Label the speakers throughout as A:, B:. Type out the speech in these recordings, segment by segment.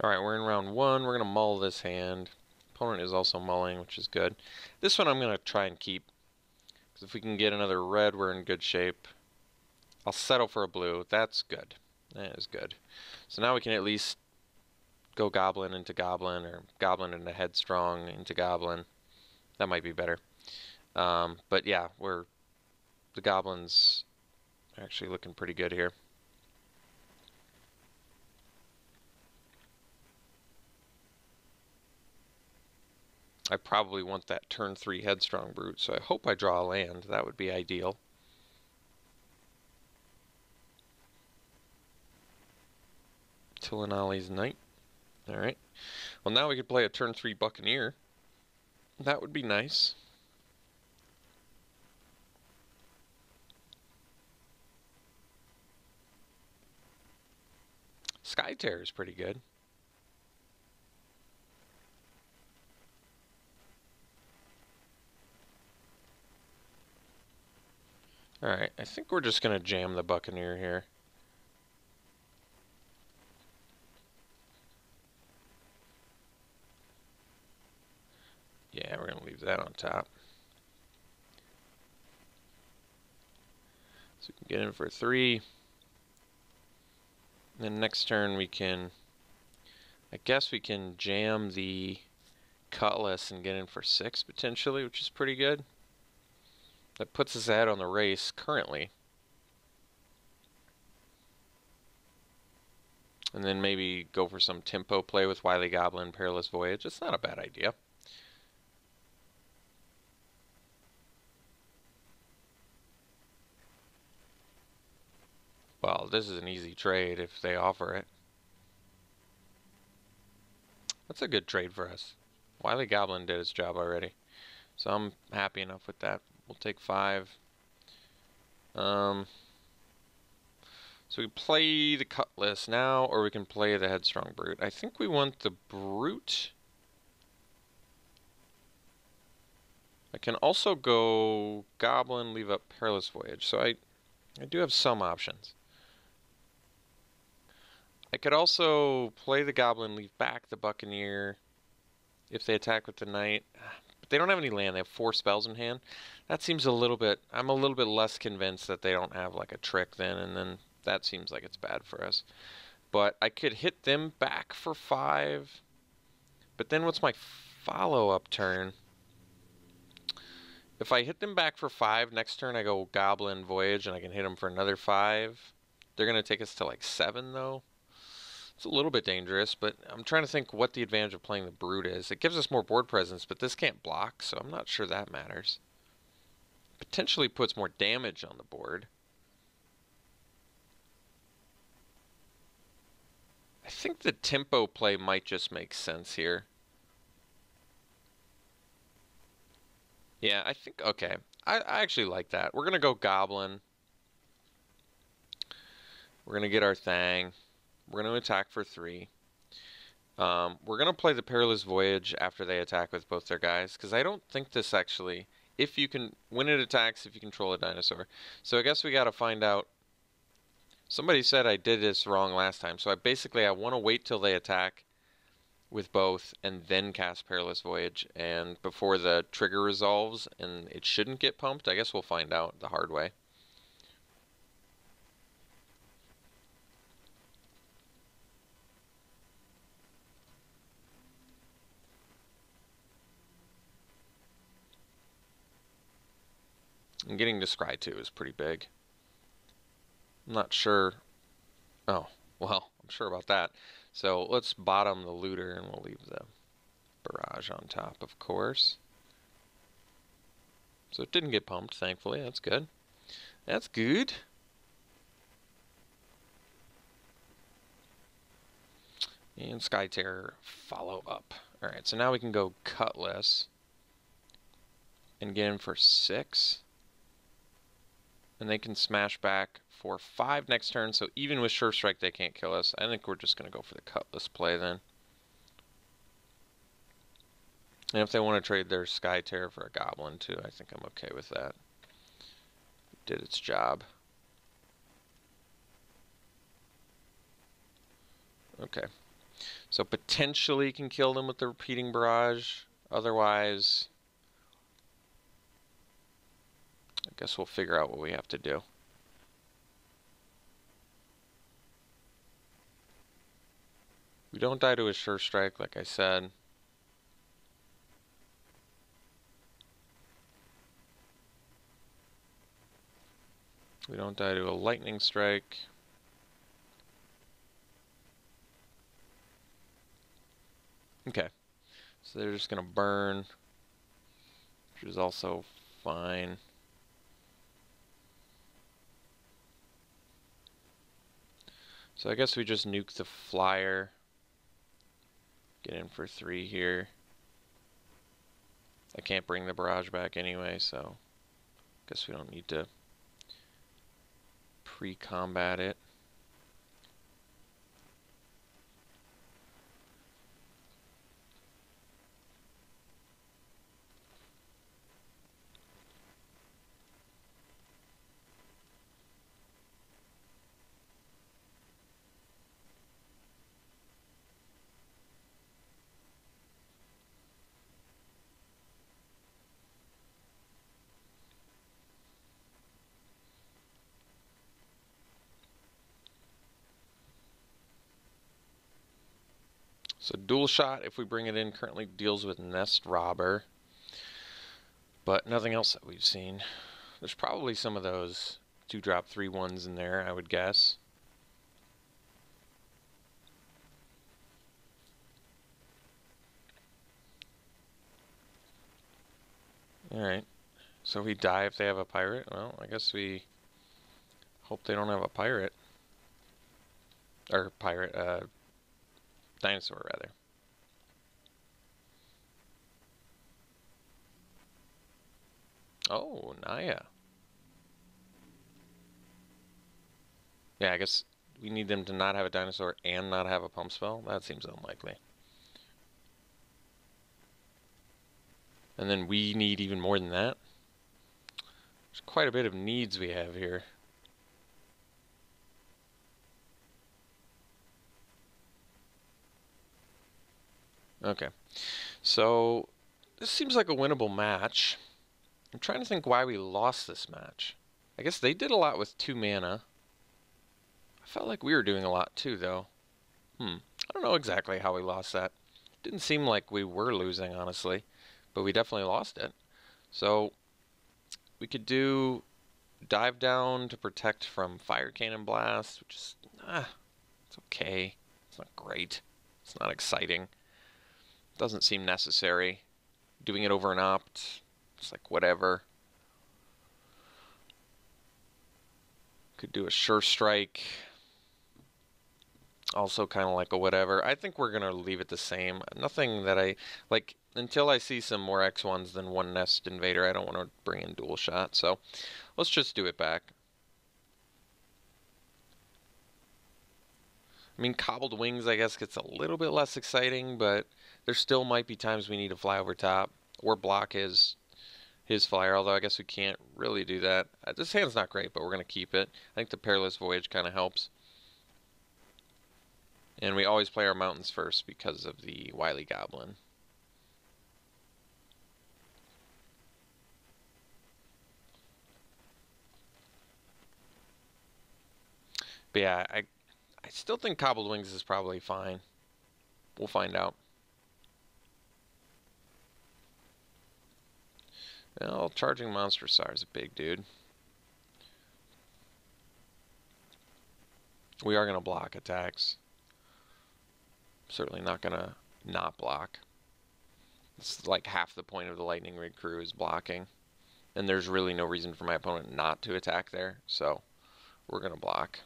A: Alright, we're in round 1. We're going to mull this hand. Opponent is also mulling, which is good. This one I'm going to try and keep. Because if we can get another red, we're in good shape. I'll settle for a blue. That's good. That is good. So now we can at least go goblin into goblin, or goblin into headstrong into goblin. That might be better. But yeah, the goblins are actually looking pretty good here. I probably want that turn 3 headstrong brute, so I hope I draw a land. That would be ideal. Tillinolly's Knight. Alright. Well, now we could play a turn 3 Buccaneer. That would be nice. Sky Terror is pretty good. Alright, I think we're just going to jam the Buccaneer here. Yeah, we're going to leave that on top. So we can get in for 3. And then next turn we can, I guess we can jam the Cutlass and get in for 6 potentially, which is pretty good. That puts us ahead on the race currently. And then maybe go for some tempo play with Wily Goblin, Perilous Voyage. It's not a bad idea. Well, this is an easy trade if they offer it. That's a good trade for us. Wily Goblin did its job already. So I'm happy enough with that. We'll take 5. So we play the Cutlass now, or we can play the Headstrong Brute. I think we want the Brute. I can also go Goblin, leave up Perilous Voyage. So I do have some options. I could also play the Goblin, leave back the Buccaneer if they attack with the Knight. But they don't have any land. They have 4 spells in hand. That seems a little bit... I'm a little bit less convinced that they don't have like a trick then, and then that seems like it's bad for us. But I could hit them back for 5. But then what's my follow-up turn? If I hit them back for 5, next turn I go Goblin Voyage, and I can hit them for another 5. They're going to take us to like 7, though. It's a little bit dangerous, but I'm trying to think what the advantage of playing the Brute is. It gives us more board presence, but this can't block, so I'm not sure that matters. Potentially puts more damage on the board. I think the tempo play might just make sense here. Yeah, I think, okay. I actually like that. We're going to go Goblin. We're going to get our Thang. We're going to attack for 3. We're going to play the Perilous Voyage after they attack with both their guys, because I don't think this actually, if you can, when it attacks, if you control a dinosaur. So I guess we got to find out. Somebody said I did this wrong last time, so I want to wait till they attack with both and then cast Perilous Voyage, and before the trigger resolves, and it shouldn't get pumped. I guess we'll find out the hard way. And getting to Scry 2 is pretty big. I'm not sure. Oh, well, I'm sure about that. So let's bottom the Looter, and we'll leave the Barrage on top, of course. So it didn't get pumped, thankfully. That's good. That's good. And Sky Terror follow up. Alright, so now we can go Cutlass and get in for 6. And they can smash back for 5 next turn, so even with Sure Strike they can't kill us. I think we're just going to go for the Cutlass play then. And if they want to trade their Sky Terror for a Goblin too, I think I'm okay with that. It did its job. Okay. So potentially can kill them with the repeating barrage. Otherwise, I guess we'll figure out what we have to do. We don't die to a sure strike, like I said. We don't die to a lightning strike. Okay, so they're just gonna burn, which is also fine. So I guess we just nuke the flyer. Get in for 3 here. I can't bring the barrage back anyway, so guess we don't need to pre-combat it. So dual shot, if we bring it in, currently deals with Nest Robber, but nothing else that we've seen. There's probably some of those 2-drop 3/1s in there, I would guess. Alright, so we die if they have a pirate. Well, I guess we hope they don't have a pirate. Or pirate, dinosaur, rather. Oh, Naya. Yeah, I guess we need them to not have a dinosaur and not have a pump spell. That seems unlikely. And then we need even more than that. There's quite a bit of needs we have here. Okay, so this seems like a winnable match. I'm trying to think why we lost this match. I guess they did a lot with 2 mana. I felt like we were doing a lot too, though. I don't know exactly how we lost that. Didn't seem like we were losing, honestly, but we definitely lost it. So we could do dive down to protect from fire cannon blast, which is it's okay. It's not great. It's not exciting. Doesn't seem necessary. Doing it over an opt, it's like whatever. Could do a sure strike. Also kind of like a whatever. I think we're going to leave it the same. Nothing that I like until I see some more X1s than 1 Nest Invader. I don't want to bring in dual shot. So let's just do it back. I mean, Cobbled Wings, I guess, gets a little bit less exciting, but there still might be times we need to fly over top or block his flyer, although I guess we can't really do that. This hand's not great, but we're going to keep it. I think the Perilous Voyage kind of helps. And we always play our mountains first because of the Wily Goblin. But yeah, I still think Cobbled Wings is probably fine. We'll find out. Well, Charging Monster Star is a big dude. We are going to block attacks. Certainly not going to not block. It's like half the point of the Lightning Rig crew is blocking. And there's really no reason for my opponent not to attack there. So we're going to block.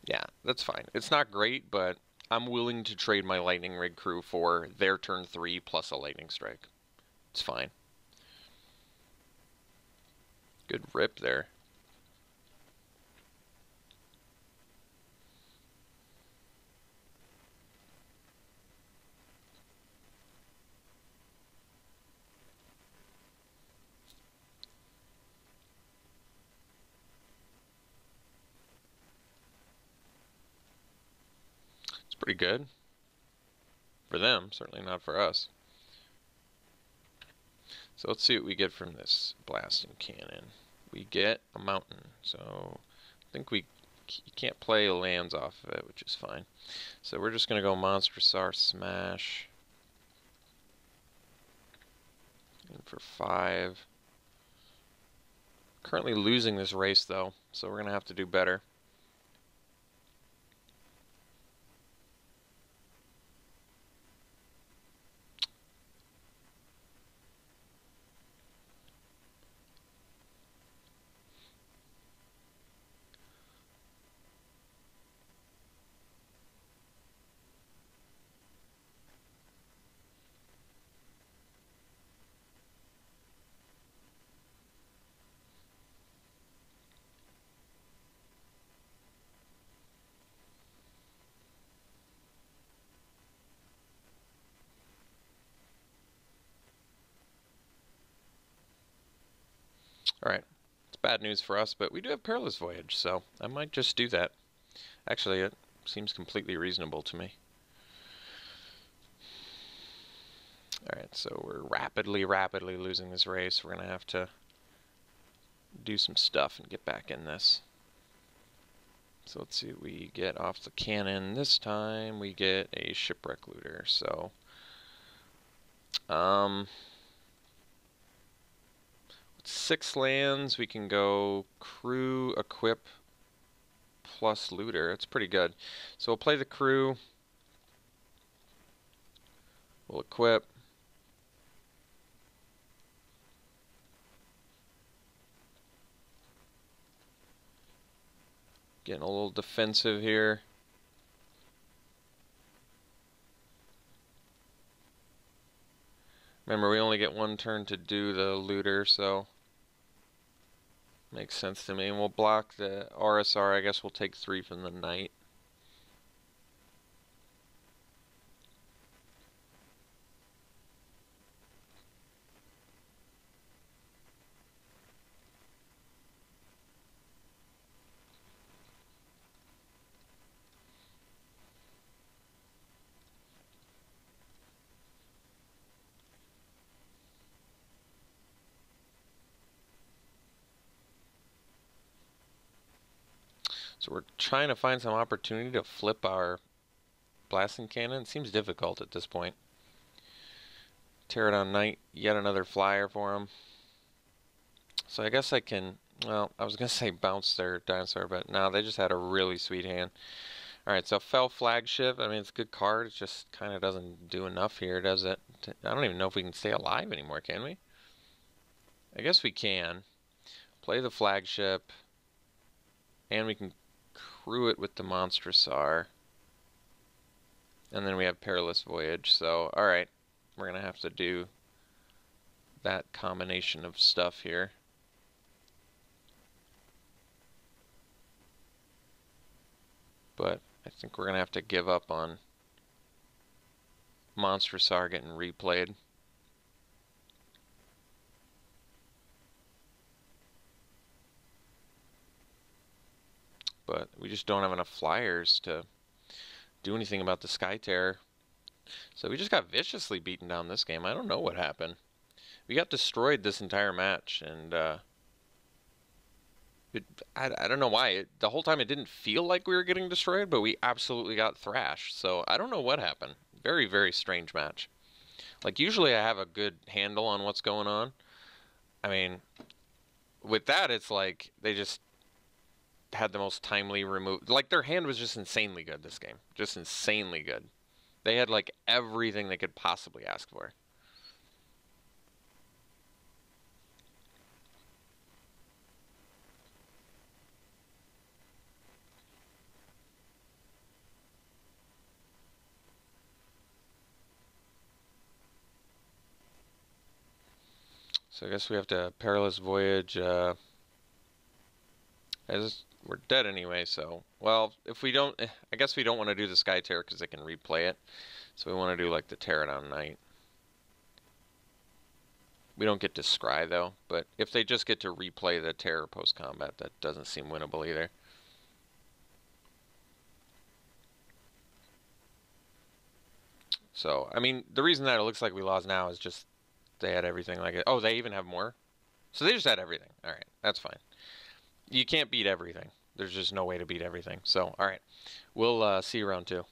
A: Yeah, that's fine. It's not great, but I'm willing to trade my Lightning Rig crew for their turn 3 plus a Lightning Strike. It's fine. Good rip there. pretty good. For them, certainly not for us. So let's see what we get from this blasting cannon. We get a mountain, so I think you can't play lands off of it, which is fine. So we're just going to go Monstrosar Smash. And for 5. Currently losing this race though, so we're going to have to do better. Alright, it's bad news for us, but we do have Perilous Voyage, so I might just do that. Actually, it seems completely reasonable to me. Alright, so we're rapidly losing this race. We're going to have to do some stuff and get back in this. So let's see what we get off the cannon. This time we get a Shipwreck Looter, so... with 6 lands, we can go Crew, Equip, plus Looter. It's pretty good. So we'll play the Crew. We'll equip. Getting a little defensive here. Remember, we only get 1 turn to do the Looter, so makes sense to me. And we'll block the RSR. I guess we'll take 3 from the Knight. So we're trying to find some opportunity to flip our blasting cannon. It seems difficult at this point. Pterodon Knight, yet another flyer for him. So I guess I can, well, I was going to say bounce their dinosaur, but no, they just had a really sweet hand. Alright, so Fell Flagship, I mean, it's a good card. It just kind of doesn't do enough here, does it? I don't even know if we can stay alive anymore, can we? I guess we can. Play the Flagship, and we can crew it with the Monstrosar. And then we have Perilous Voyage, so alright. We're going to have to do that combination of stuff here. But I think we're going to have to give up on Monstrosar getting replayed. But we just don't have enough flyers to do anything about the Sky Terror. So we just got viciously beaten down this game. I don't know what happened. We got destroyed this entire match, and I don't know why. The whole time it didn't feel like we were getting destroyed, but we absolutely got thrashed. So I don't know what happened. Very, very strange match. Like, usually I have a good handle on what's going on. I mean, with that, it's like they just had the most timely remove. Like, their hand was just insanely good this game. Just insanely good. They had, like, everything they could possibly ask for. So I guess we have to Perilous Voyage, as we're dead anyway, so, well, if we don't, I guess we don't want to do the Sky Terror because they can replay it. So we want to do, like, the Pterodon Knight. We don't get to scry, though, but if they just get to replay the Terror post-combat, that doesn't seem winnable either. So, I mean, the reason that it looks like we lost now is just they had everything like it. Oh, they even have more? So they just had everything. All right, that's fine. You can't beat everything. There's just no way to beat everything. So, all right. We'll see you round 2.